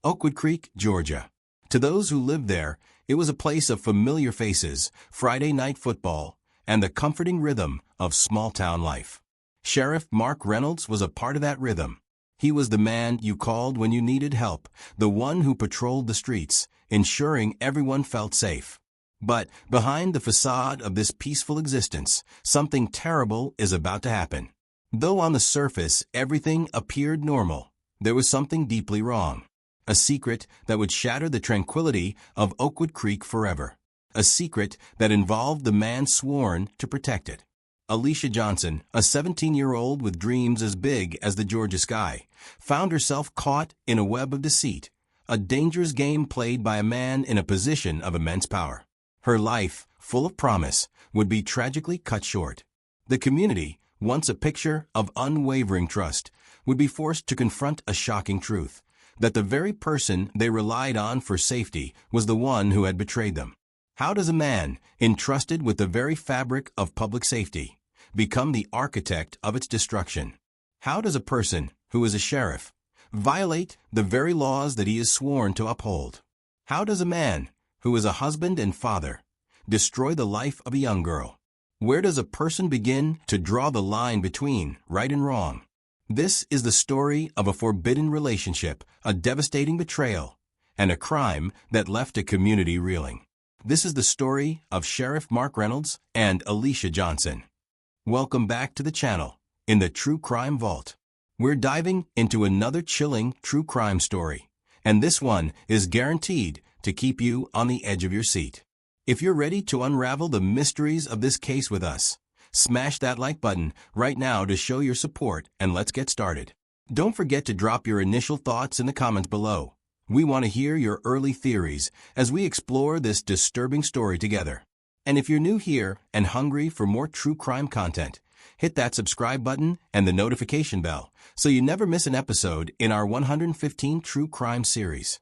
Oakwood Creek, Georgia. To those who lived there, it was a place of familiar faces, Friday night football, and the comforting rhythm of small-town life. Sheriff Mark Reynolds was a part of that rhythm. He was the man you called when you needed help, the one who patrolled the streets, ensuring everyone felt safe. But behind the facade of this peaceful existence, something terrible is about to happen. Though on the surface everything appeared normal, there was something deeply wrong. A secret that would shatter the tranquility of Oakwood Creek forever. A secret that involved the man sworn to protect it. Alicia Johnson, a 17-year-old with dreams as big as the Georgia sky, found herself caught in a web of deceit, a dangerous game played by a man in a position of immense power. Her life, full of promise, would be tragically cut short. The community, once a picture of unwavering trust, would be forced to confront a shocking truth, that the very person they relied on for safety was the one who had betrayed them. How does a man, entrusted with the very fabric of public safety, become the architect of its destruction? How does a person, who is a sheriff, violate the very laws that he is sworn to uphold? How does a man, who is a husband and father, destroy the life of a young girl? Where does a person begin to draw the line between right and wrong? This is the story of a forbidden relationship, a devastating betrayal, and a crime that left a community reeling. This is the story of Sheriff Mark Reynolds and Alicia Johnson. Welcome back to the channel, in the True Crime Vault. We're diving into another chilling true crime story, and this one is guaranteed to keep you on the edge of your seat. If you're ready to unravel the mysteries of this case with us, smash that like button right now to show your support, and let's get started. Don't forget to drop your initial thoughts in the comments below. We want to hear your early theories as we explore this disturbing story together. And if you're new here and hungry for more true crime content, hit that subscribe button and the notification bell so you never miss an episode in our 115 True Crime series.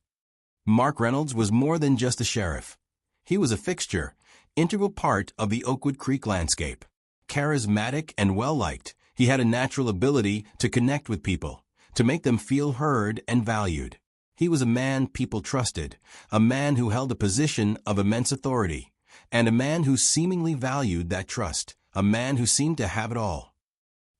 Mark Reynolds was more than just a sheriff. He was a fixture, integral part of the Oakwood Creek landscape. Charismatic and well-liked, he had a natural ability to connect with people, to make them feel heard and valued. He was a man people trusted, a man who held a position of immense authority, and a man who seemingly valued that trust, a man who seemed to have it all.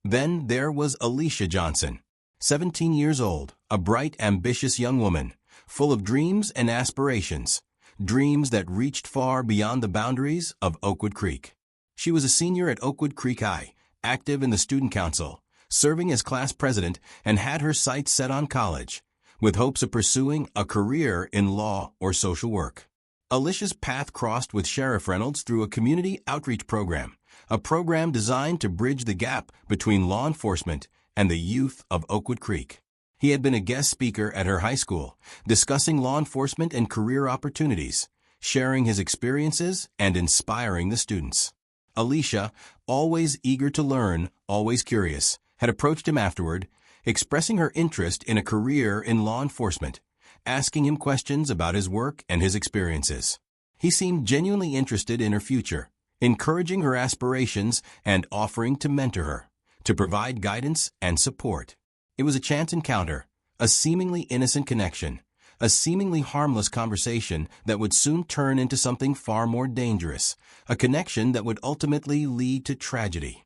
Then there was Alicia Johnson, 17 years old, a bright, ambitious young woman, full of dreams and aspirations, dreams that reached far beyond the boundaries of Oakwood Creek. She was a senior at Oakwood Creek High, active in the student council, serving as class president, and had her sights set on college, with hopes of pursuing a career in law or social work. Alicia's path crossed with Sheriff Reynolds through a community outreach program, a program designed to bridge the gap between law enforcement and the youth of Oakwood Creek. He had been a guest speaker at her high school, discussing law enforcement and career opportunities, sharing his experiences and inspiring the students. Alicia, always eager to learn, always curious, had approached him afterward, expressing her interest in a career in law enforcement, asking him questions about his work and his experiences. He seemed genuinely interested in her future, encouraging her aspirations and offering to mentor her, to provide guidance and support. It was a chance encounter, a seemingly innocent connection, a seemingly harmless conversation that would soon turn into something far more dangerous, a connection that would ultimately lead to tragedy.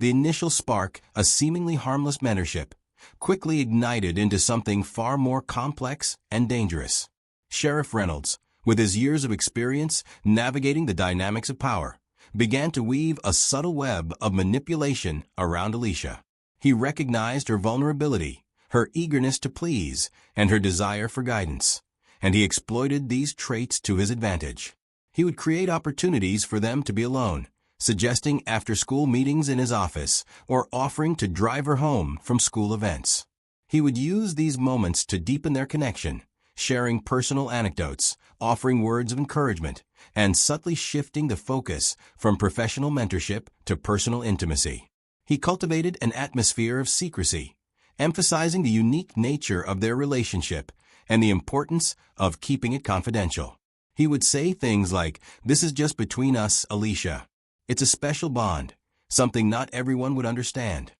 The initial spark, a seemingly harmless mentorship, quickly ignited into something far more complex and dangerous. Sheriff Reynolds, with his years of experience navigating the dynamics of power, began to weave a subtle web of manipulation around Alicia. He recognized her vulnerability, her eagerness to please, and her desire for guidance, and he exploited these traits to his advantage. He would create opportunities for them to be alone, suggesting after-school meetings in his office or offering to drive her home from school events. He would use these moments to deepen their connection, sharing personal anecdotes, offering words of encouragement, and subtly shifting the focus from professional mentorship to personal intimacy. He cultivated an atmosphere of secrecy, emphasizing the unique nature of their relationship and the importance of keeping it confidential. He would say things like, "This is just between us, Alicia. It's a special bond, something not everyone would understand."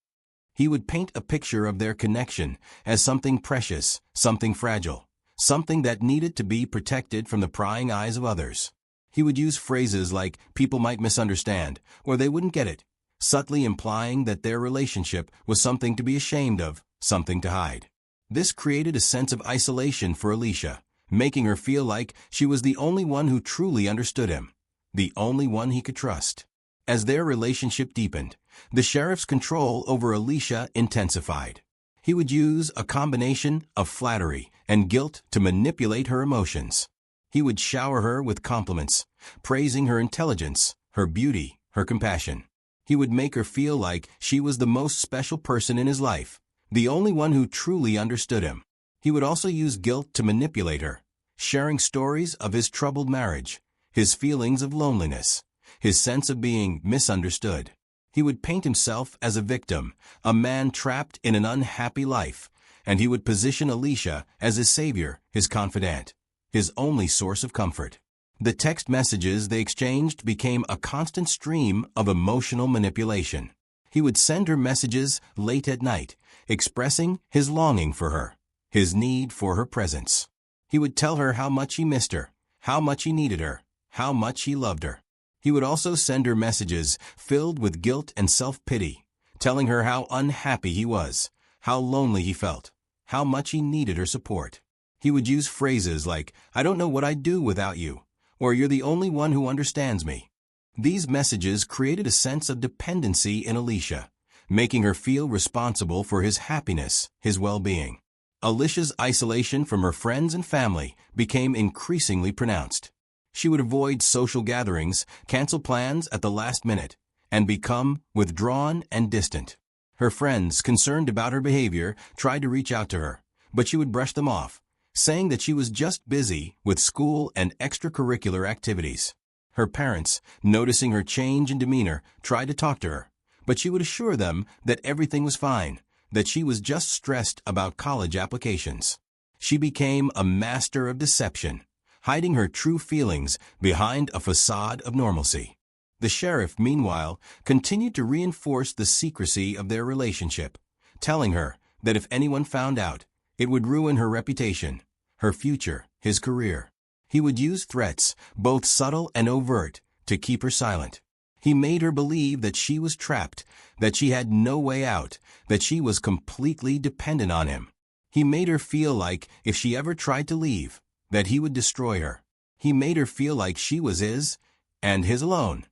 He would paint a picture of their connection as something precious, something fragile, something that needed to be protected from the prying eyes of others. He would use phrases like, "people might misunderstand," or "they wouldn't get it," subtly implying that their relationship was something to be ashamed of, something to hide. This created a sense of isolation for Alicia, making her feel like she was the only one who truly understood him, the only one he could trust. As their relationship deepened, the sheriff's control over Alicia intensified. He would use a combination of flattery and guilt to manipulate her emotions. He would shower her with compliments, praising her intelligence, her beauty, her compassion. He would make her feel like she was the most special person in his life, the only one who truly understood him. He would also use guilt to manipulate her, sharing stories of his troubled marriage, his feelings of loneliness, his sense of being misunderstood. He would paint himself as a victim, a man trapped in an unhappy life, and he would position Alicia as his savior, his confidant, his only source of comfort. The text messages they exchanged became a constant stream of emotional manipulation. He would send her messages late at night, expressing his longing for her, his need for her presence. He would tell her how much he missed her, how much he needed her, how much he loved her. He would also send her messages filled with guilt and self-pity, telling her how unhappy he was, how lonely he felt, how much he needed her support. He would use phrases like, "I don't know what I'd do without you," or "you're the only one who understands me." These messages created a sense of dependency in Alicia, making her feel responsible for his happiness, his well-being. Alicia's isolation from her friends and family became increasingly pronounced. She would avoid social gatherings, cancel plans at the last minute, and become withdrawn and distant. Her friends, concerned about her behavior, tried to reach out to her, but she would brush them off, saying that she was just busy with school and extracurricular activities. Her parents, noticing her change in demeanor, tried to talk to her, but she would assure them that everything was fine, that she was just stressed about college applications. She became a master of deception, hiding her true feelings behind a facade of normalcy. The sheriff, meanwhile, continued to reinforce the secrecy of their relationship, telling her that if anyone found out, it would ruin her reputation, her future, his career. He would use threats, both subtle and overt, to keep her silent. He made her believe that she was trapped, that she had no way out, that she was completely dependent on him. He made her feel like if she ever tried to leave, that he would destroy her. He made her feel like she was his, and his alone.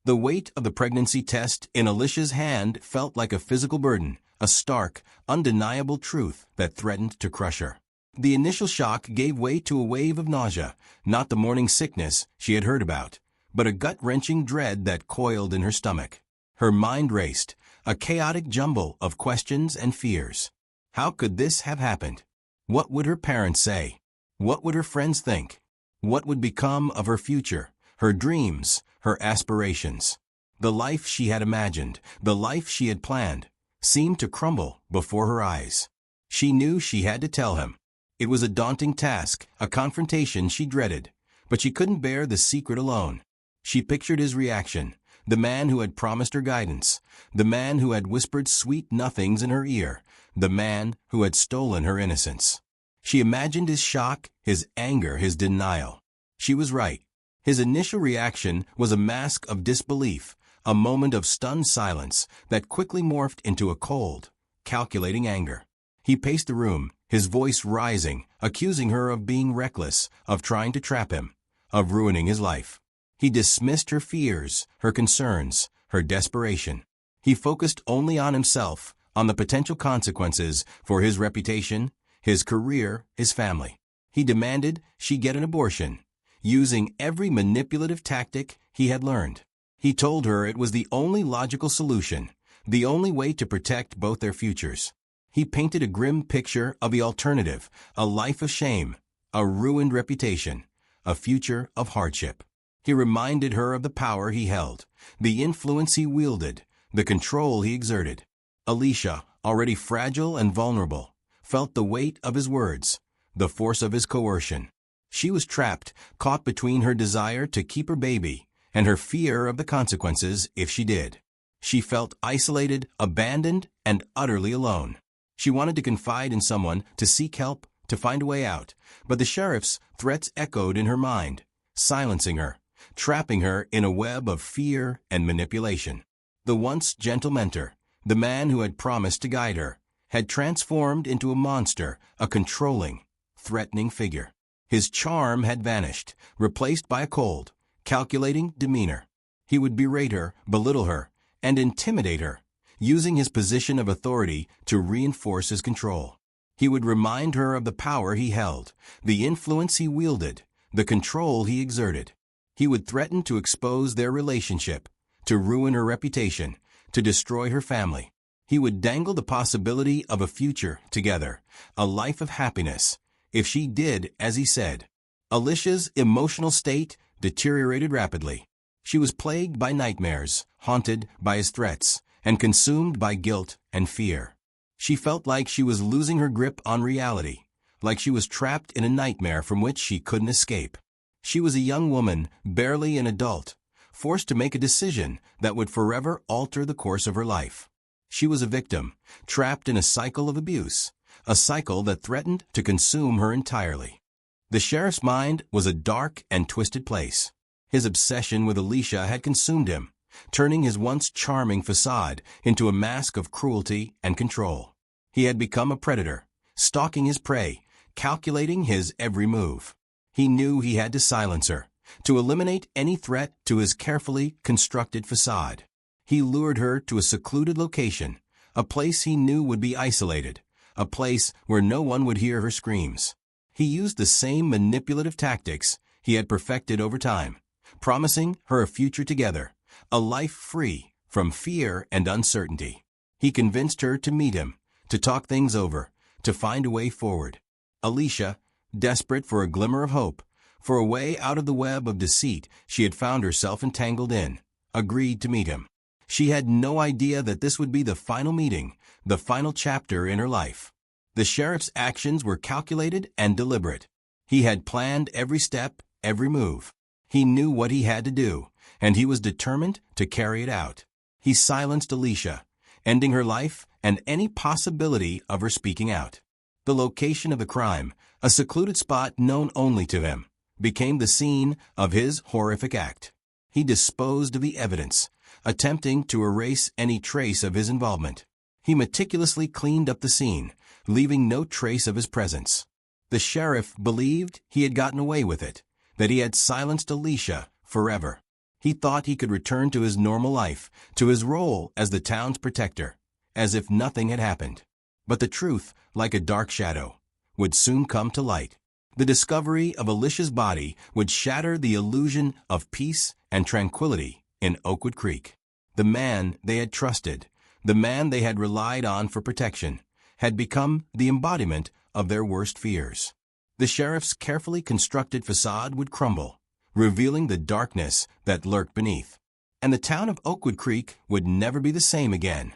The weight of the pregnancy test in Alicia's hand felt like a physical burden, a stark, undeniable truth that threatened to crush her. The initial shock gave way to a wave of nausea, not the morning sickness she had heard about, but a gut-wrenching dread that coiled in her stomach. Her mind raced, a chaotic jumble of questions and fears. How could this have happened? What would her parents say? What would her friends think? What would become of her future, her dreams, her aspirations? The life she had imagined, the life she had planned, seemed to crumble before her eyes. She knew she had to tell him. It was a daunting task, a confrontation she dreaded, but she couldn't bear the secret alone. She pictured his reaction, the man who had promised her guidance, the man who had whispered sweet nothings in her ear, the man who had stolen her innocence. She imagined his shock, his anger, his denial. She was right. His initial reaction was a mask of disbelief, a moment of stunned silence that quickly morphed into a cold, calculating anger. He paced the room, his voice rising, accusing her of being reckless, of trying to trap him, of ruining his life. He dismissed her fears, her concerns, her desperation. He focused only on himself, on the potential consequences for his reputation, his career, his family. He demanded she get an abortion, using every manipulative tactic he had learned. He told her it was the only logical solution, the only way to protect both their futures. He painted a grim picture of the alternative, a life of shame, a ruined reputation, a future of hardship. He reminded her of the power he held, the influence he wielded, the control he exerted. Alicia, already fragile and vulnerable, felt the weight of his words, the force of his coercion. She was trapped, caught between her desire to keep her baby and her fear of the consequences if she did. She felt isolated, abandoned, and utterly alone. She wanted to confide in someone, to seek help, to find a way out, but the sheriff's threats echoed in her mind, silencing her, trapping her in a web of fear and manipulation. The once gentle mentor, the man who had promised to guide her, had transformed into a monster, a controlling, threatening figure. His charm had vanished, replaced by a cold, calculating demeanor. He would berate her, belittle her, and intimidate her, using his position of authority to reinforce his control. He would remind her of the power he held, the influence he wielded, the control he exerted. He would threaten to expose their relationship, to ruin her reputation, to destroy her family. He would dangle the possibility of a future together, a life of happiness, if she did as he said. Alicia's emotional state deteriorated rapidly. She was plagued by nightmares, haunted by his threats, and consumed by guilt and fear. She felt like she was losing her grip on reality, like she was trapped in a nightmare from which she couldn't escape. She was a young woman, barely an adult, forced to make a decision that would forever alter the course of her life. She was a victim, trapped in a cycle of abuse, a cycle that threatened to consume her entirely. The sheriff's mind was a dark and twisted place. His obsession with Alicia had consumed him, turning his once charming facade into a mask of cruelty and control. He had become a predator, stalking his prey, calculating his every move. He knew he had to silence her, to eliminate any threat to his carefully constructed facade. He lured her to a secluded location, a place he knew would be isolated, a place where no one would hear her screams. He used the same manipulative tactics he had perfected over time, promising her a future together, a life free from fear and uncertainty. He convinced her to meet him, to talk things over, to find a way forward. Alicia, desperate for a glimmer of hope, for a way out of the web of deceit she had found herself entangled in, agreed to meet him. She had no idea that this would be the final meeting, the final chapter in her life. The sheriff's actions were calculated and deliberate. He had planned every step, every move. He knew what he had to do, and he was determined to carry it out. He silenced Alicia, ending her life and any possibility of her speaking out. The location of the crime, a secluded spot known only to him, became the scene of his horrific act. He disposed of the evidence, attempting to erase any trace of his involvement. He meticulously cleaned up the scene, leaving no trace of his presence. The sheriff believed he had gotten away with it, that he had silenced Alicia forever. He thought he could return to his normal life, to his role as the town's protector, as if nothing had happened. But the truth, like a dark shadow, would soon come to light. The discovery of Alicia's body would shatter the illusion of peace and tranquility in Oakwood Creek. The man they had trusted, the man they had relied on for protection, had become the embodiment of their worst fears. The sheriff's carefully constructed facade would crumble, revealing the darkness that lurked beneath. And the town of Oakwood Creek would never be the same again.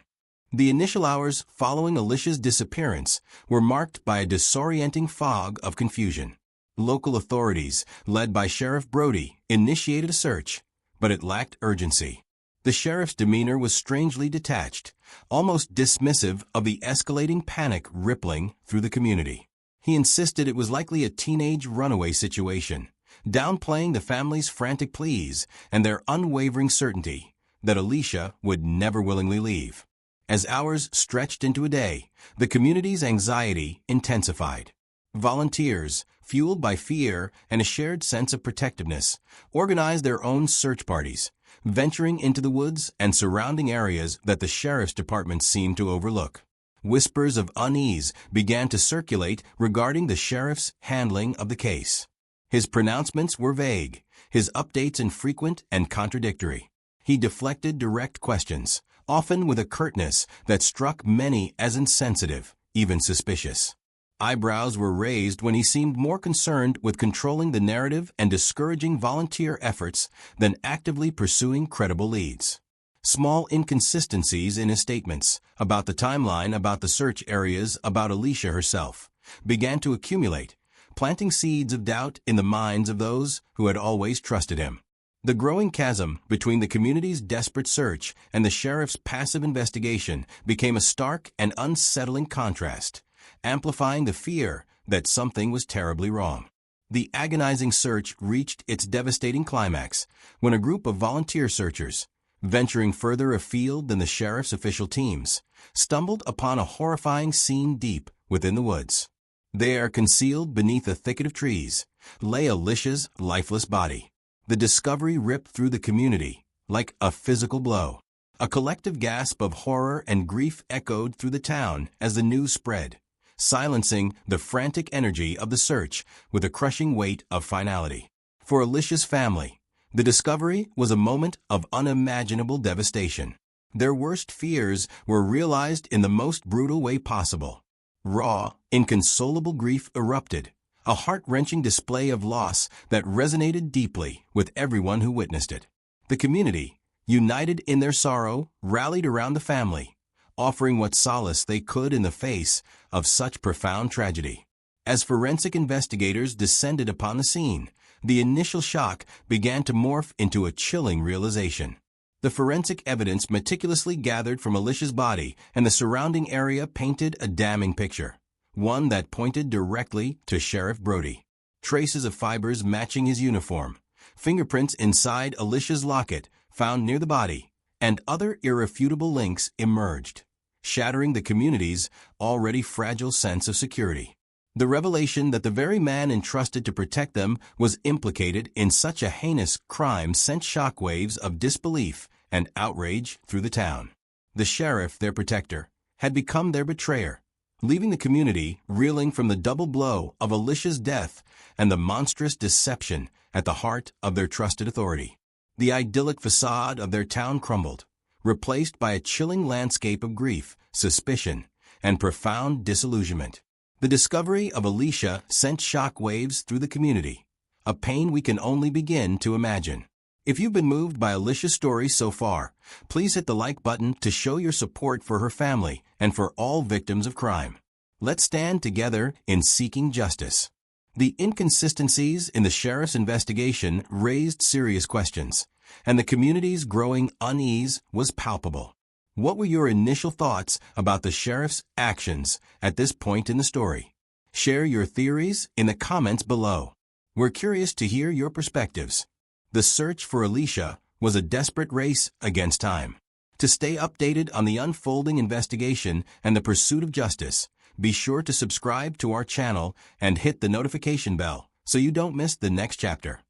The initial hours following Alicia's disappearance were marked by a disorienting fog of confusion. Local authorities, led by Sheriff Brody, initiated a search, but it lacked urgency. The sheriff's demeanor was strangely detached, almost dismissive of the escalating panic rippling through the community. He insisted it was likely a teenage runaway situation, downplaying the family's frantic pleas and their unwavering certainty that Alicia would never willingly leave. As hours stretched into a day, the community's anxiety intensified. Volunteers, fueled by fear and a shared sense of protectiveness, organized their own search parties, venturing into the woods and surrounding areas that the sheriff's department seemed to overlook. Whispers of unease began to circulate regarding the sheriff's handling of the case. His pronouncements were vague, his updates infrequent and contradictory. He deflected direct questions, often with a curtness that struck many as insensitive, even suspicious. Eyebrows were raised when he seemed more concerned with controlling the narrative and discouraging volunteer efforts than actively pursuing credible leads. Small inconsistencies in his statements, about the timeline, about the search areas, about Alicia herself, began to accumulate, planting seeds of doubt in the minds of those who had always trusted him. The growing chasm between the community's desperate search and the sheriff's passive investigation became a stark and unsettling contrast, amplifying the fear that something was terribly wrong. The agonizing search reached its devastating climax when a group of volunteer searchers, venturing further afield than the sheriff's official teams, stumbled upon a horrifying scene deep within the woods. There, concealed beneath a thicket of trees, lay Alicia's lifeless body. The discovery ripped through the community like a physical blow. A collective gasp of horror and grief echoed through the town as the news spread, silencing the frantic energy of the search with a crushing weight of finality. For Alicia's family, the discovery was a moment of unimaginable devastation. Their worst fears were realized in the most brutal way possible. Raw, inconsolable grief erupted, a heart-wrenching display of loss that resonated deeply with everyone who witnessed it. The community, united in their sorrow, rallied around the family, offering what solace they could in the face of such profound tragedy. As forensic investigators descended upon the scene, the initial shock began to morph into a chilling realization. The forensic evidence meticulously gathered from Alicia's body and the surrounding area painted a damning picture, one that pointed directly to Sheriff Brody. Traces of fibers matching his uniform, fingerprints inside Alicia's locket found near the body, and other irrefutable links emerged, shattering the community's already fragile sense of security. The revelation that the very man entrusted to protect them was implicated in such a heinous crime sent shockwaves of disbelief and outrage through the town. The sheriff, their protector, had become their betrayer, leaving the community reeling from the double blow of Alicia's death and the monstrous deception at the heart of their trusted authority. The idyllic facade of their town crumbled, replaced by a chilling landscape of grief, suspicion, and profound disillusionment. The discovery of Alicia sent shock waves through the community, a pain we can only begin to imagine. If you've been moved by Alicia's story so far, please hit the like button to show your support for her family and for all victims of crime. Let's stand together in seeking justice. The inconsistencies in the sheriff's investigation raised serious questions, and the community's growing unease was palpable. What were your initial thoughts about the sheriff's actions at this point in the story? Share your theories in the comments below. We're curious to hear your perspectives. The search for Alicia was a desperate race against time. To stay updated on the unfolding investigation and the pursuit of justice, be sure to subscribe to our channel and hit the notification bell so you don't miss the next chapter.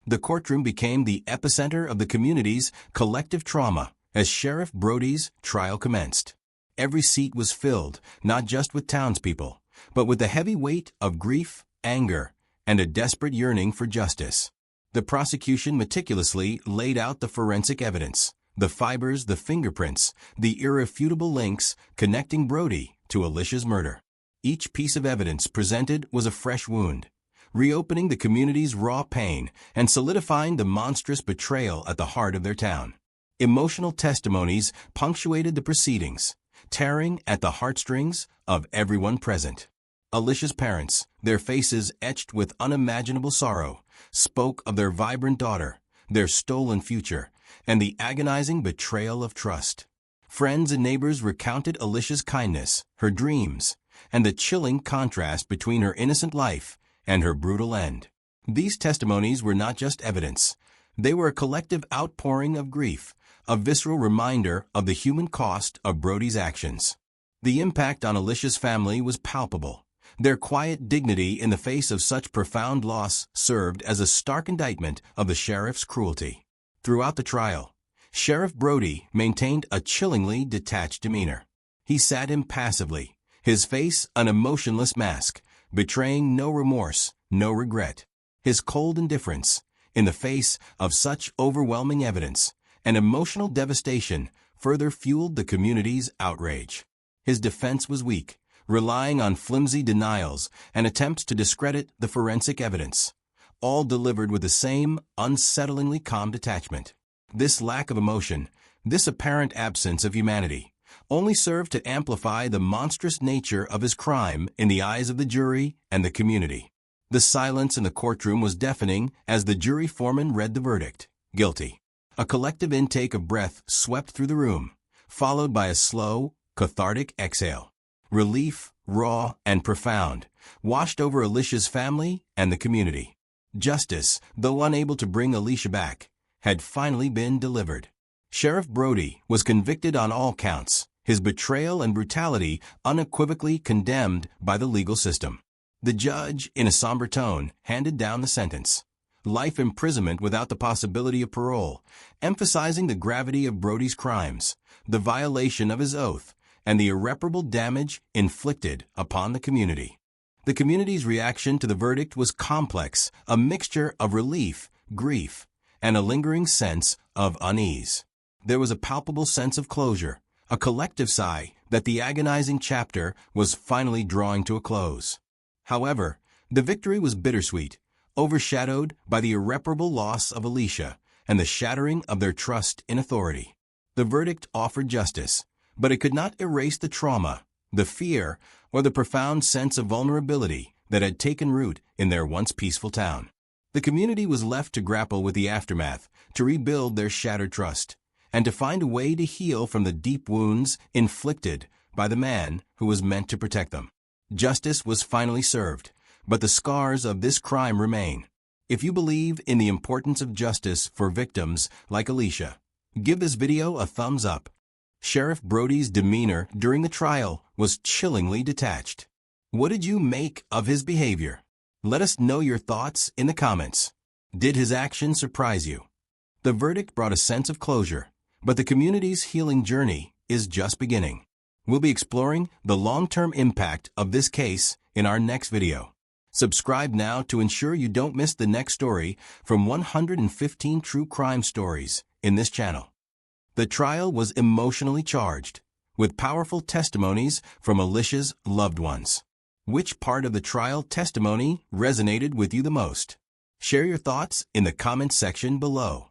The courtroom became the epicenter of the community's collective trauma as Sheriff Brody's trial commenced. Every seat was filled, not just with townspeople, but with the heavy weight of grief, anger, and a desperate yearning for justice. The prosecution meticulously laid out the forensic evidence, the fibers, the fingerprints, the irrefutable links connecting Brody to Alicia's murder. Each piece of evidence presented was a fresh wound, reopening the community's raw pain and solidifying the monstrous betrayal at the heart of their town. Emotional testimonies punctuated the proceedings, tearing at the heartstrings of everyone present. Alicia's parents, their faces etched with unimaginable sorrow, spoke of their vibrant daughter, their stolen future, and the agonizing betrayal of trust. Friends and neighbors recounted Alicia's kindness, her dreams, and the chilling contrast between her innocent life and her brutal end. These testimonies were not just evidence. They were a collective outpouring of grief, a visceral reminder of the human cost of Brody's actions. The impact on Alicia's family was palpable. Their quiet dignity in the face of such profound loss served as a stark indictment of the sheriff's cruelty. Throughout the trial, Sheriff Brody maintained a chillingly detached demeanor. He sat impassively, his face an emotionless mask, betraying no remorse, no regret. His cold indifference, in the face of such overwhelming evidence and emotional devastation, further fueled the community's outrage. His defense was weak, relying on flimsy denials and attempts to discredit the forensic evidence, all delivered with the same unsettlingly calm detachment. This lack of emotion, this apparent absence of humanity, only served to amplify the monstrous nature of his crime in the eyes of the jury and the community. The silence in the courtroom was deafening as the jury foreman read the verdict, guilty. A collective intake of breath swept through the room, followed by a slow, cathartic exhale. Relief, raw and profound, washed over Alicia's family and the community. Justice, though unable to bring Alicia back, had finally been delivered. Sheriff Brody was convicted on all counts, his betrayal and brutality unequivocally condemned by the legal system. The judge, in a somber tone, handed down the sentence: life imprisonment without the possibility of parole, emphasizing the gravity of Brody's crimes, the violation of his oath, and the irreparable damage inflicted upon the community. The community's reaction to the verdict was complex, a mixture of relief, grief, and a lingering sense of unease. There was a palpable sense of closure, a collective sigh that the agonizing chapter was finally drawing to a close. However, the victory was bittersweet, overshadowed by the irreparable loss of Alicia and the shattering of their trust in authority. The verdict offered justice, but it could not erase the trauma, the fear, or the profound sense of vulnerability that had taken root in their once peaceful town. The community was left to grapple with the aftermath, to rebuild their shattered trust, and to find a way to heal from the deep wounds inflicted by the man who was meant to protect them. Justice was finally served, but the scars of this crime remain. If you believe in the importance of justice for victims like Alicia, give this video a thumbs up. Sheriff Brody's demeanor during the trial was chillingly detached. What did you make of his behavior? Let us know your thoughts in the comments. Did his actions surprise you? The verdict brought a sense of closure, but the community's healing journey is just beginning. We'll be exploring the long-term impact of this case in our next video. Subscribe now to ensure you don't miss the next story from 115 true crime stories in this channel. The trial was emotionally charged, with powerful testimonies from Alicia's loved ones. Which part of the trial testimony resonated with you the most? Share your thoughts in the comments section below.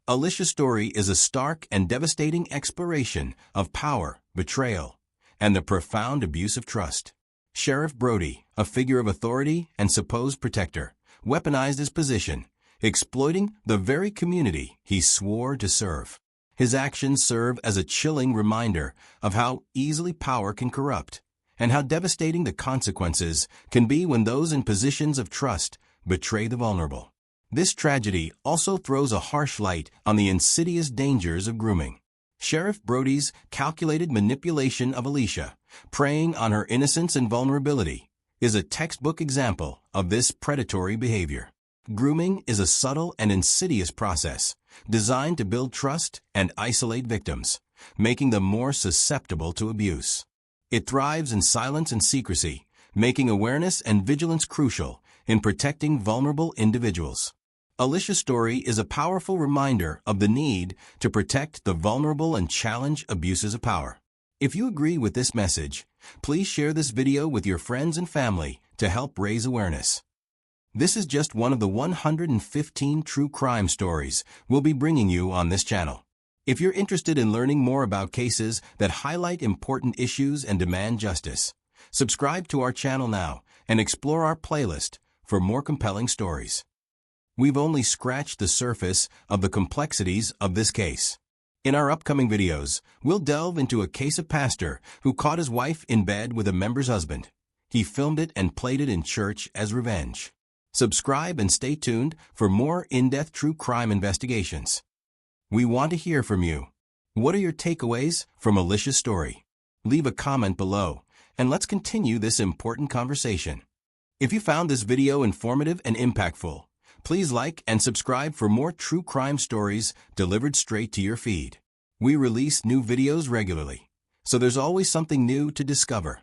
Alicia's story is a stark and devastating exploration of power, betrayal, and the profound abuse of trust. Sheriff Brody, a figure of authority and supposed protector, weaponized his position, exploiting the very community he swore to serve. His actions serve as a chilling reminder of how easily power can corrupt, and how devastating the consequences can be when those in positions of trust betray the vulnerable. This tragedy also throws a harsh light on the insidious dangers of grooming. Sheriff Brody's calculated manipulation of Alicia, preying on her innocence and vulnerability, is a textbook example of this predatory behavior. Grooming is a subtle and insidious process designed to build trust and isolate victims, making them more susceptible to abuse. It thrives in silence and secrecy, making awareness and vigilance crucial in protecting vulnerable individuals. Alicia's story is a powerful reminder of the need to protect the vulnerable and challenge abuses of power. If you agree with this message, please share this video with your friends and family to help raise awareness. This is just one of the 115 true crime stories we'll be bringing you on this channel. If you're interested in learning more about cases that highlight important issues and demand justice, subscribe to our channel now and explore our playlist for more compelling stories. We've only scratched the surface of the complexities of this case. In our upcoming videos, we'll delve into a case of pastor who caught his wife in bed with a member's husband. He filmed it and played it in church as revenge. Subscribe and stay tuned for more in-depth true crime investigations. We want to hear from you. What are your takeaways from Alicia's story? Leave a comment below, and let's continue this important conversation. If you found this video informative and impactful, please like and subscribe for more true crime stories delivered straight to your feed. We release new videos regularly, so there's always something new to discover.